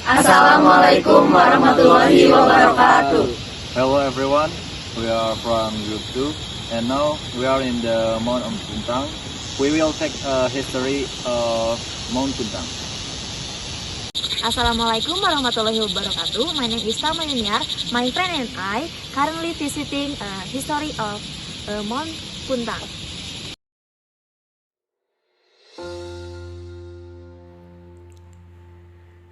Assalamualaikum warahmatullahi wabarakatuh. Hello everyone, we are from Group 2 and now we are in the Mount Puntang. We will take a history of Mount Puntang. Assalamualaikum warahmatullahi wabarakatuh. My name is Tama Yuniar. My friend and I currently visiting history of Mount Puntang.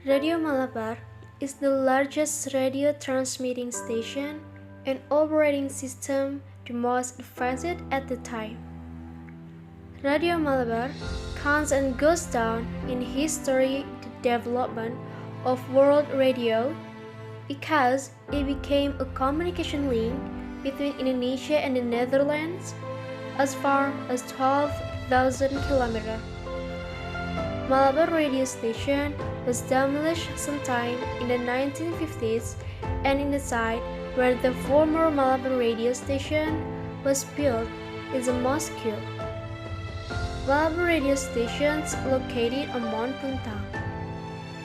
Radio Malabar is the largest radio transmitting station and operating system, the most advanced at the time. Radio Malabar comes and goes down in history the development of world radio because it became a communication link between Indonesia and the Netherlands as far as 12,000 kilometers. Malabar radio station was demolished sometime in the 1950s, and in the site where the former Malabar radio station was built is a mosque. Malabar radio stations located on Mount Puntang.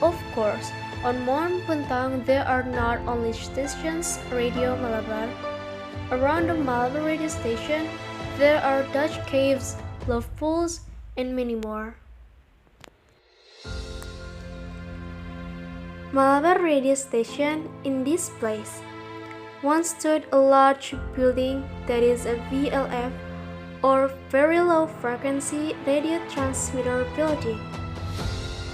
Of course, on Mount Puntang there are not only stations Radio Malabar. Around the Malabar radio station there are Dutch caves, love pools, and many more. Malabar radio station in this place once stood a large building that is a VLF or very low frequency radio transmitter building.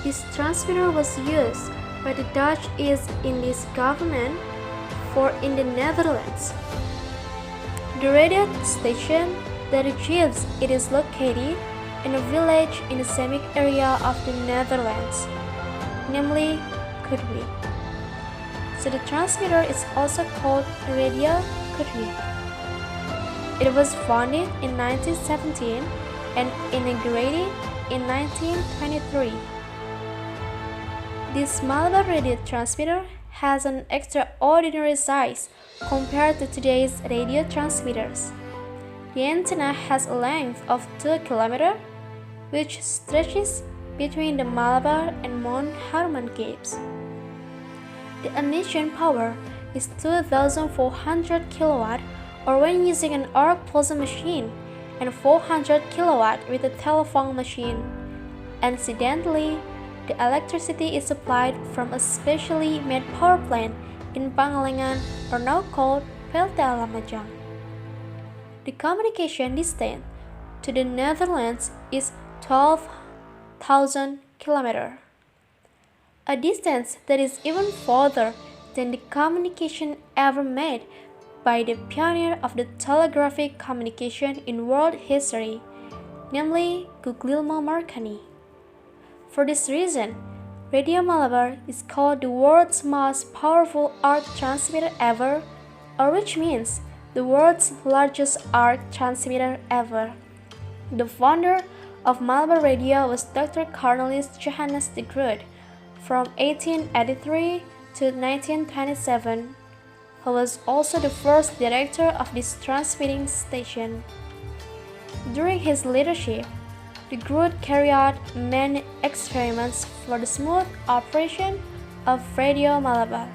This transmitter was used by the Dutch East Indies government for in the Netherlands. The radio station that achieves it is located in a village in the Semitic area of the Netherlands, namely Kudwi. So the transmitter is also called Radio Kudwi. It was founded in 1917 and inaugurated in 1923. This Malabar radio transmitter has an extraordinary size compared to today's radio transmitters. The antenna has a length of 2 km, which stretches between the Malabar and Mount Harman Caves. The emission power is 2,400 kW, or when using an arc pulsar machine, and 400 kW with a telephone machine. Incidentally, the electricity is supplied from a specially made power plant in Pangalengan, or now called PLTA Lamajang. The communication distance to the Netherlands is 12,000 km, a distance that is even further than the communication ever made by the pioneer of the telegraphic communication in world history, namely Guglielmo Marconi. For this reason, Radio Malabar is called the world's most powerful arc transmitter ever, or which means the world's largest arc transmitter ever. The founder of Malabar Radio was Dr. Cornelis Johannes de Groot from 1883 to 1927, who was also the first director of this transmitting station. During his leadership, de Groot carried out many experiments for the smooth operation of Radio Malabar,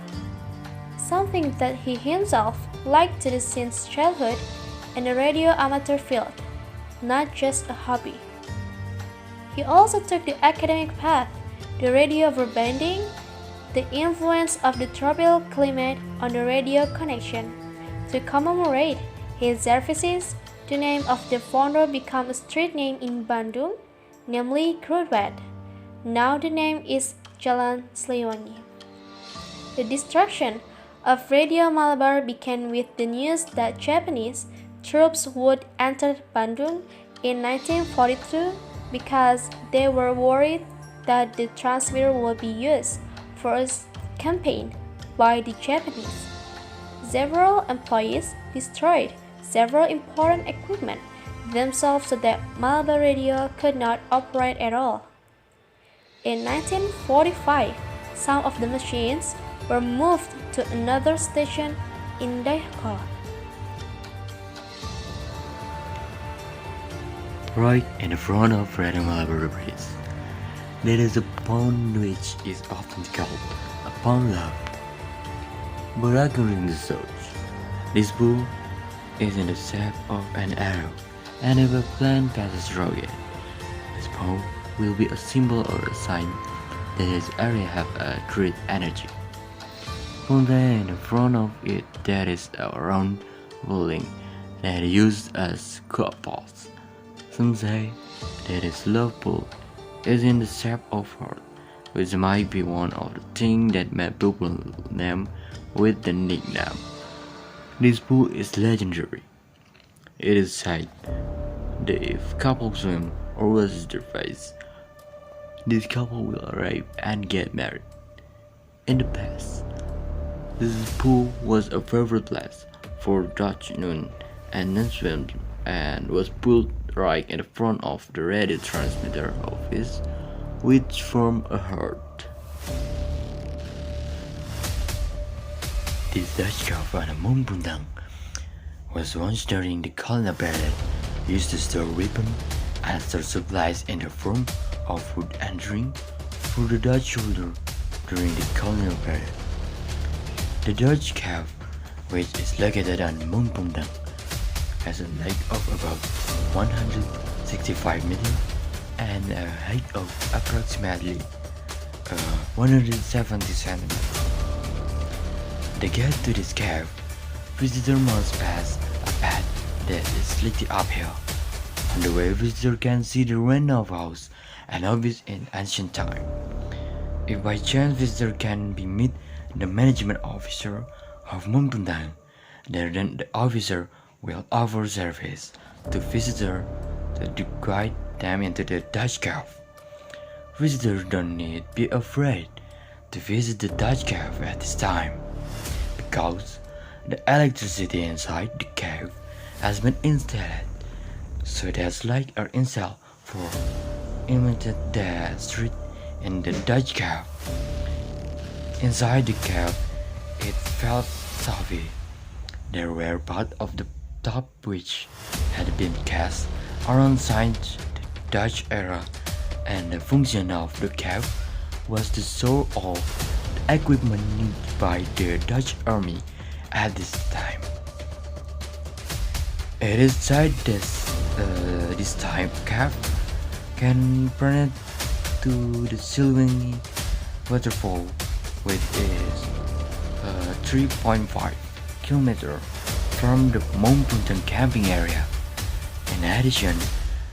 something that he himself liked to do since childhood in the radio amateur field, not just a hobby. He also took the academic path, the radio verbanding, the influence of the tropical climate on the radio connection. To commemorate his services, the name of the founder became a street name in Bandung, namely Kruidvat. Now the name is Jalan Siliwangi. The destruction of Radio Malabar began with the news that Japanese troops would enter Bandung in 1942 because they were worried that the transmitter would be used for a campaign by the Japanese. Several employees destroyed several important equipment themselves so that Malabar Radio could not operate at all. In 1945, some of the machines were moved to another station in Dayakolot. Right in the front of Radio Malabar Bridge, There is a pond which is often called a pond love. But according to research, this pool is in the shape of an arrow, and if a plane passes through it, this pond will be a symbol or a sign that this area have a great energy. From there, in the front of it, there is a round building that is used as clubhouse. Some say that this love pool is in the shape of heart, which might be one of the things that made people name with the nickname. This pool is legendary. It is said that if couples swim or wash their face, this couple will arrive and get married. In the past, this pool was a favorite place for Dutch nun and non-swim and was built right in the front of the radio transmitter office, which formed a heart. This Dutch cave on Mount Puntang was once during the colonial period used to store weapons and store supplies in the form of food and drink for the Dutch soldiers during the colonial period. The Dutch cave, which is located on Mount Puntang, has a length of about 165 meters and a height of approximately 170 centimeters. To get to this cave, visitors must pass a path that is slightly uphill. On the way, visitors can see the Rendra house, an office in ancient time. If by chance visitors can be meet the management officer of Mount Puntang, then the officer will offer service to visitors to guide them into the Dutch cave. Visitors don't need be afraid to visit the Dutch cave at this time, because the electricity inside the cave has been installed, so that lights are installed for illuminate the street in the Dutch cave. Inside the cave, it felt stuffy. There were parts of the top which had been cast around since the Dutch era, and the function of the cave was to store all the equipment needed by the Dutch army at this time. It is said that this type cave can penetrate to the Silwing waterfall, which is 3.5 km from the Mount Puntang camping area. In addition,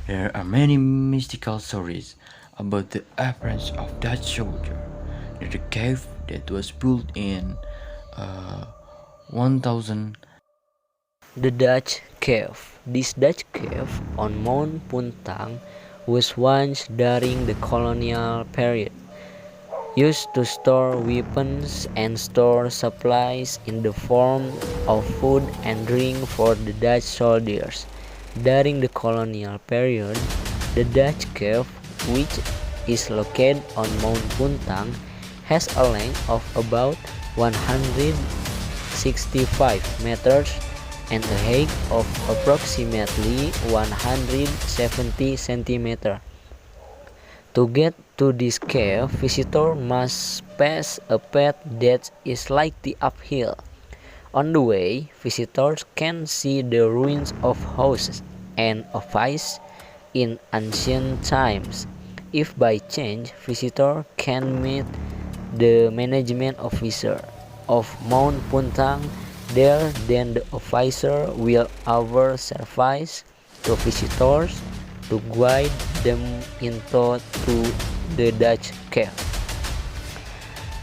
there are many mystical stories about the appearance of Dutch soldier near the cave that was built in 1000. The Dutch Cave. This Dutch cave on Mount Puntang was once during the colonial period used to store weapons and store supplies in the form of food and drink for the Dutch soldiers. During the colonial period, the Dutch cave, which is located on Mount Puntang, has a length of about 165 meters and a height of approximately 170 centimeters. To get to this cave, visitors must pass a path that is slightly uphill. On the way, visitors can see the ruins of houses and offices in ancient times. If by chance visitors can meet the management officer of Mount Puntang there, then the officer will offer service to visitors to guide them into the Dutch cave.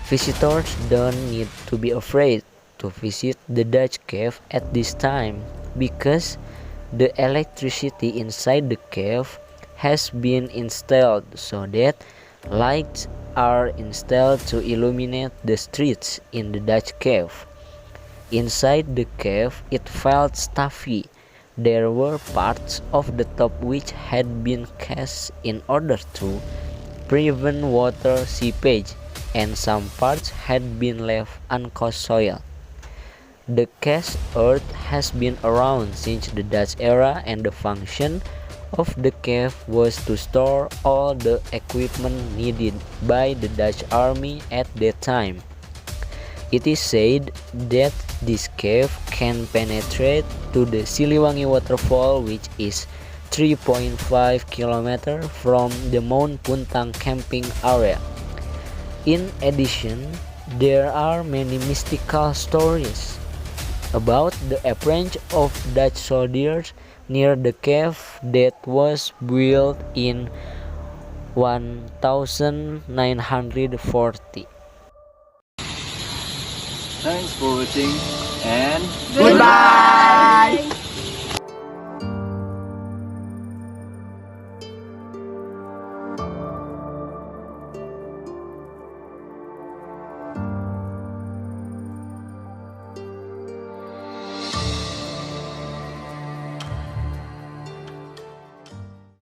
Visitors don't need to be afraid to visit the Dutch cave at this time, because the electricity inside the cave has been installed so that lights are installed to illuminate the streets in the Dutch cave. Inside the cave, it felt stuffy. There were parts of the top which had been cast in order to prevent water seepage, and some parts had been left uncast soil. The cast earth has been around since the Dutch era, and the function of the cave was to store all the equipment needed by the Dutch army at that time. It is said that this cave can penetrate to the Siliwangi waterfall, which is 3.5 km from the Mount Puntang camping area. In addition, there are many mystical stories about the approach of Dutch soldiers near the cave that was built in 1940. Thanks for watching and Goodbye.